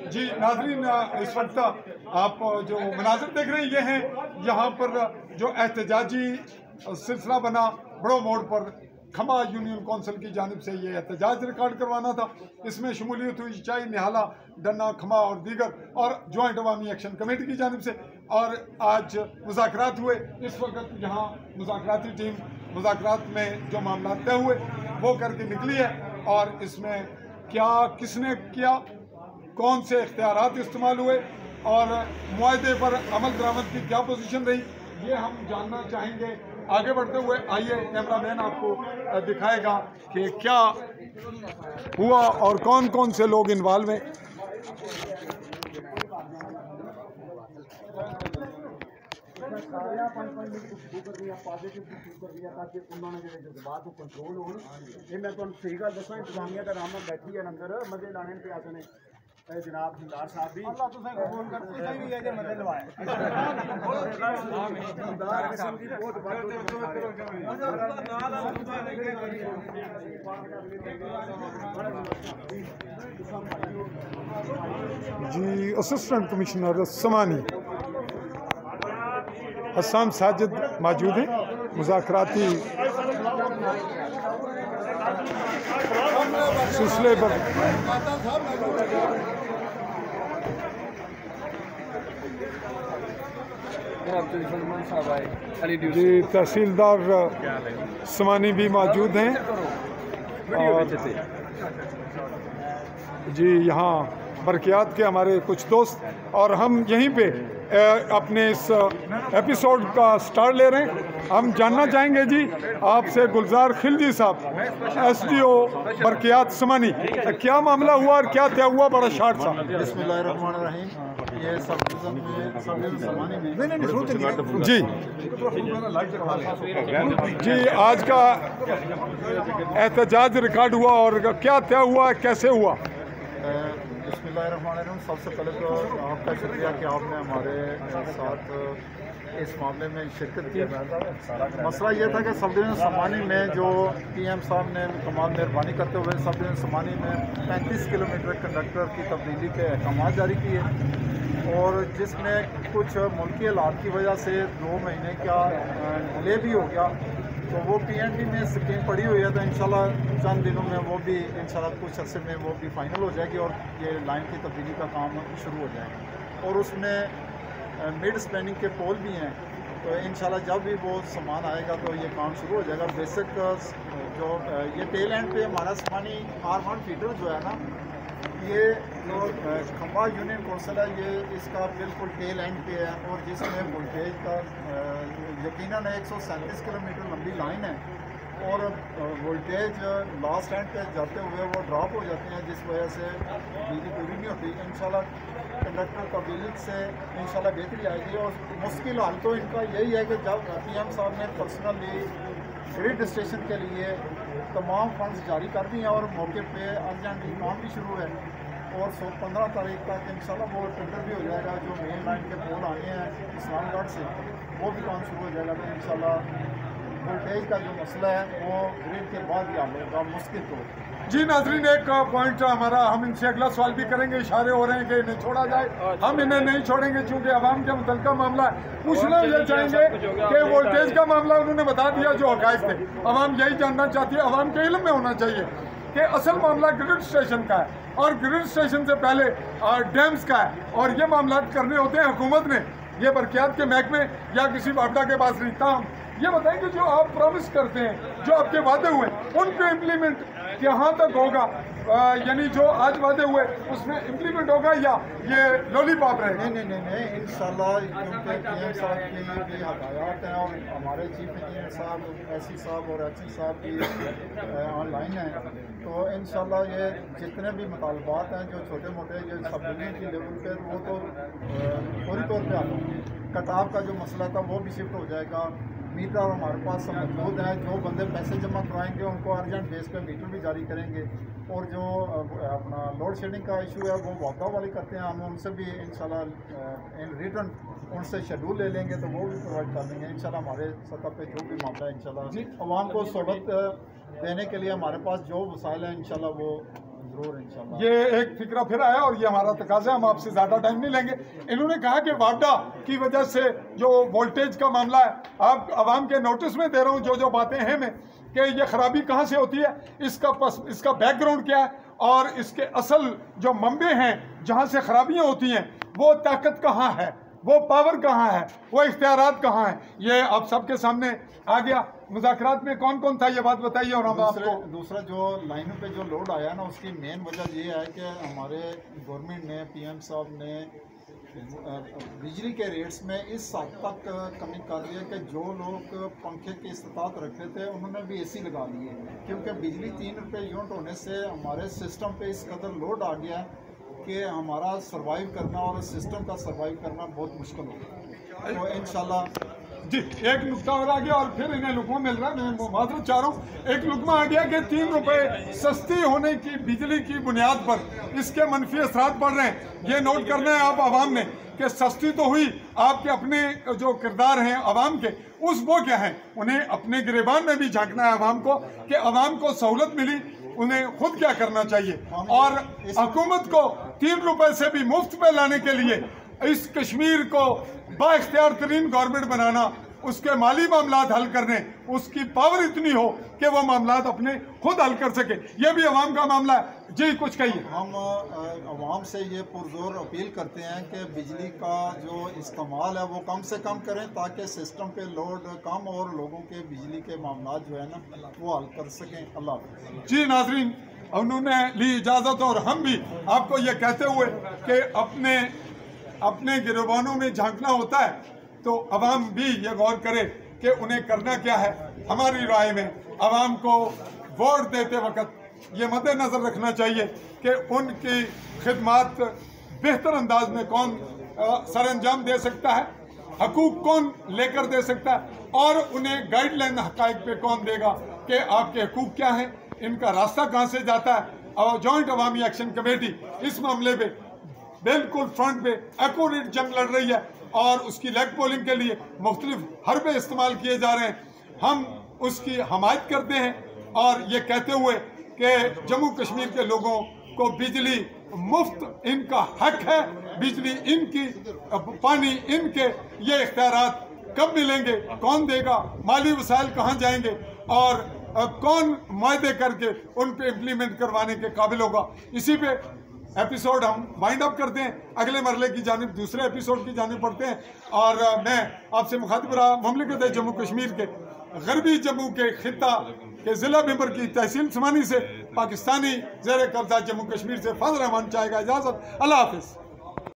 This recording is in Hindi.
जी नाज़रीन, इस वक्त आप जो मनाज़िर देख रहे हैं ये हैं यहाँ पर जो एहतजाजी सिलसिला बना बड़ो मोड़ पर। खमा यूनियन कौंसिल की जानिब से ये एहतजाज रिकॉर्ड करवाना था। इसमें शमूलियत हुई चाई, निहाला, डन्ना, खमा और दीगर और जॉइंट अवामी एक्शन कमेटी की जानिब से। और आज मुज़ाकरात हुए। इस वक्त यहाँ मुज़ाकराती टीम मुज़ाकरात में जो मामला तय हुए वो करके निकली है। और इसमें क्या किसने किया, कौन से इख्तियारात इस्तेमाल हुए और मुआहदे पर अमल दरामद की क्या पोजीशन रही, ये हम जानना चाहेंगे। आगे बढ़ते हुए आइए कैमरामैन आपको दिखाएगा कि क्या हुआ और कौन कौन से लोग इन्वॉल्व हैं। कंट्रोल हो मैं सही गल दसा इंतजामिया का आराम बैठी है अंदर मजे लाने पे आते हैं जनाब दिलदार साहब भी अल्लाह तुसें कबूल कर तुसें भी ये मदद लवाए दिलदार किस्म की बहुत जी असिस्टेंट कमिश्नर समानी हसन साजिद मौजूद हैं मुज़ाकराती सिलसिले पर। जी तहसीलदार समानी भी मौजूद हैं और जी यहाँ बरकियात के हमारे कुछ दोस्त और हम यहीं पे अपने इस एपिसोड का स्टार्ट ले रहे हैं। हम जानना चाहेंगे जी आपसे गुलजार खिलजी साहब SDO बरकियात समानी, क्या मामला हुआ और क्या तय हुआ? बड़ा शार्ट सा। बिस्मिल्लाहिर्रहमानिर्रहीम। ये सब समानी में जी जी आज का एहतजाज रिकॉर्ड हुआ और क्या तय हुआ, कैसे हुआ? बिस्मिल्लाहिर्रहमानिर्रहीम। सबसे पहले तो आपका शुक्रिया कि आपने हमारे साथ इस मामले में शिरकत की। मसला ये था कि सब डिवीज़न समानी में जो PM साहब ने कमाल मेहरबानी करते हुए सब डिवीज़न समानी में 35 किलोमीटर कंडक्टर की तब्दीली के अहकाम जारी किए और जिसमें कुछ मुल्की हालात की वजह से 2 महीने का डिले भी हो गया। तो वो PND में स्कीम पड़ी हुई है, तो इंशाल्लाह चंद दिनों में वो भी इंशाल्लाह कुछ अरसे में वो भी फाइनल हो जाएगी और ये लाइन की तब्दीली का काम शुरू हो जाएगा। और उसमें मिड स्पेनिंग के पोल भी हैं, तो इंशाल्लाह जब भी वो सामान आएगा तो ये काम शुरू हो जाएगा। बेसिक जो ये टेल एंड पे हमारा समानी R1 फीडर जो है ना, ये जो खम्बा यूनियन कौंसिल है ये इसका बिल्कुल टेल एंड पे है और जिसमें वोल्टेज का यकीनन 137 किलोमीटर लंबी लाइन है और वोल्टेज लास्ट एंड पे जाते हुए वो ड्रॉप हो जाते हैं जिस वजह से बिजली पूरी नहीं होती। इंशाल्लाह कंडक्टर तब्दीली से इंशाल्लाह बेहतरी आएगी। और मुश्किल हाल तो इनका यही है कि जब PM साहब ने पर्सनली ग्रिड स्टेशन के लिए तमाम फंड्स जारी कर दिए हैं और मौके पे अर्जेंटली काम भी शुरू है और 15 तारीख तक इंशाल्लाह वो टेंडर भी हो जाएगा। जो मेन लाइन के पोल आने हैं इस्लामगढ़ से वो भी काम शुरू हो जाएगा। तो इंशाल्लाह वोल्टेज का जो मसला है वो ग्रिड के बाद ही हल होगा मुश्किल तो। जी नाजरीन, एक पॉइंट हमारा, हम इनसे अगला सवाल भी करेंगे। इशारे हो रहे हैं कि इन्हें छोड़ा जाए, हम इन्हें नहीं छोड़ेंगे चूँकि आवाम के मुतल्लिका मामला है। पूछना ये चाहेंगे कि वोल्टेज का मामला उन्होंने बता दिया जो हक़ाइक़ थे, आवाम यही जानना चाहती है। आवाम के इल्म में होना चाहिए कि असल मामला ग्रिड स्टेशन का है और ग्रिड स्टेशन से पहले डैम्स का है और ये मामला करने होते हैं हुकूमत ने, ये बरकियात के महकमे या किसी वापडा के पास नहीं। ताहम ये बताएंगे जो आप प्रॉमिस करते हैं, जो आपके वादे हुए उनको इम्प्लीमेंट कहाँ तक होगा, यानी जो आज वादे हुए उसमें इम्प्लीमेंट होगा या ये लॉलीपॉप रहेगा? नहीं इंशाल्लाह, क्योंकि PM साहब की भी हदायत हैं और हमारे चीफ इंजीनियर साहब SC साहब और HC साहब भी ऑनलाइन हैं, तो इंशाल्लाह ये जितने भी मुतालबात हैं जो छोटे मोटे जो सब डिवीजन की लेवल पर वो तो फौरी तौर पर हल होंगे। कटाव का जो मसला था वो भी शिफ्ट हो जाएगा मीटर हमारे पास मौजूद है। जो बंदे पैसे जमा करवाएंगे उनको अर्जेंट बेस पे मीटर भी जारी करेंगे। और जो अपना लोड शेडिंग का इशू है वो वापदा वाले करते हैं, हम उनसे भी इंशाल्लाह इन रिटर्न उनसे शेड्यूल ले लेंगे तो वो भी प्रोवाइड कर देंगे इंशाल्लाह। हमारे सतह पे जो भी मामला है इंशाल्लाह अवाम को सहूलत देने के लिए हमारे पास जो वसाइल है इंशाल्लाह वो जरूर इंशाल्लाह। ये एक फिक्रा फिर आया और ये हमारा तकाजा है, हम आपसे ज़्यादा टाइम नहीं लेंगे। इन्होंने कहा कि वापडा की वजह से जो वोल्टेज का मामला है, आप आवाम के नोटिस में दे रहा हूँ जो बातें हैं मैं कि ये खराबी कहाँ से होती है, इसका बैकग्राउंड क्या है और इसके असल जो मंबे हैं जहाँ से खराबियाँ होती हैं वो ताकत कहाँ है, वो पावर कहाँ है, वो इख्तियारात कहाँ है, ये आप सबके सामने आ गया। मुज़ाकरात में कौन कौन था ये बात बताइए। और हम आपको दूसरा जो लाइनों पे जो लोड आया ना उसकी मेन वजह ये है कि हमारे गवर्नमेंट ने पीएम साहब ने बिजली के रेट्स में इस हद तक कमी कर दी है कि जो लोग पंखे की इस्तात रखते थे उन्होंने भी एसी लगा लिए, क्योंकि बिजली 3 रुपये यूनिट होने से हमारे सिस्टम पे इस कदर लोड आ गया है कि हमारा सर्वाइव करना और सिस्टम का सर्वाइव करना बहुत मुश्किल हो गया। तो इंशाल्लाह जी एक नुकता और आ गया और फिर इन्हें लुकमा मिल रहा है। मैं माजरत चाह रहा हूँ, एक लुकमा आ गया कि 3 रुपये सस्ती होने की बिजली की बुनियाद पर इसके मनफी असरात पड़ रहे हैं। ये नोट करना है आप आवाम ने कि सस्ती तो हुई, आपके अपने जो किरदार हैं आवाम के उस वो क्या है, उन्हें अपने गिरेबान में भी झांकना है आवाम को कि आवाम को सहूलत मिली, उन्हें खुद क्या करना चाहिए। और हुकूमत को 3 रुपये से भी मुफ्त पे लाने के लिए इस कश्मीर को बाइख्तियार तरीन गवर्नमेंट बनाना, उसके माली मामलात हल करने, उसकी पावर इतनी हो कि वो मामलात अपने खुद हल कर सके, ये भी अवाम का मामला है। जी कुछ कहिए। हम अवाम से ये पुरजोर अपील करते हैं कि बिजली का जो इस्तेमाल है वो कम से कम करें ताकि सिस्टम पे लोड कम और लोगों के बिजली के मामलात जो है ना वो हल कर सकें। अल्लाह हाफ़िज़। जी नाज़रीन, उन्होंने ली इजाज़त और हम भी आपको ये कहते हुए कि अपने गिरबानों में झांकना होता है तो अवाम भी ये गौर करे कि उन्हें करना क्या है। हमारी राय में अवाम को वोट देते वक्त ये मद्देनज़र रखना चाहिए कि उनकी खिदमात बेहतर अंदाज में कौन सर अंजाम दे सकता है, हकूक़ कौन लेकर दे सकता है और उन्हें गाइडलाइन हक़ाइक़ पे कौन देगा कि आपके हकूक़ क्या हैं, इनका रास्ता कहाँ से जाता है। और जॉइंट अवामी एक्शन कमेटी इस मामले पे बिल्कुल फ्रंट पे एक्यूरेट जंग लड़ रही है और उसकी लेग पोलिंग के लिए मुख्तलिफ हरबे इस्तेमाल किए जा रहे हैं। हम उसकी हमायत करते हैं और ये कहते हुए कि जम्मू कश्मीर के लोगों को बिजली मुफ्त इनका हक है, बिजली इनकी, पानी इनके, ये इख्तियारात कब मिलेंगे, कौन देगा, माली वसाइल कहाँ जाएंगे और कौन मायदे करके उन पे इम्प्लीमेंट करवाने के काबिल होगा। इसी पे एपिसोड हम वाइंड अप करते हैं, अगले मरले की जानिब दूसरे एपिसोड की जानिब पढ़ते हैं। और मैं आपसे मुखातिब रहा मुमलिकत जम्मू कश्मीर के गरबी जम्मू के खित्ता के ज़िला मेंबर की तहसील समानी से पाकिस्तानी ज़ेर कब्ज़ा जम्मू कश्मीर से फजल रहमान चाहेगा इजाज़त। अल्लाह हाफ़िज़।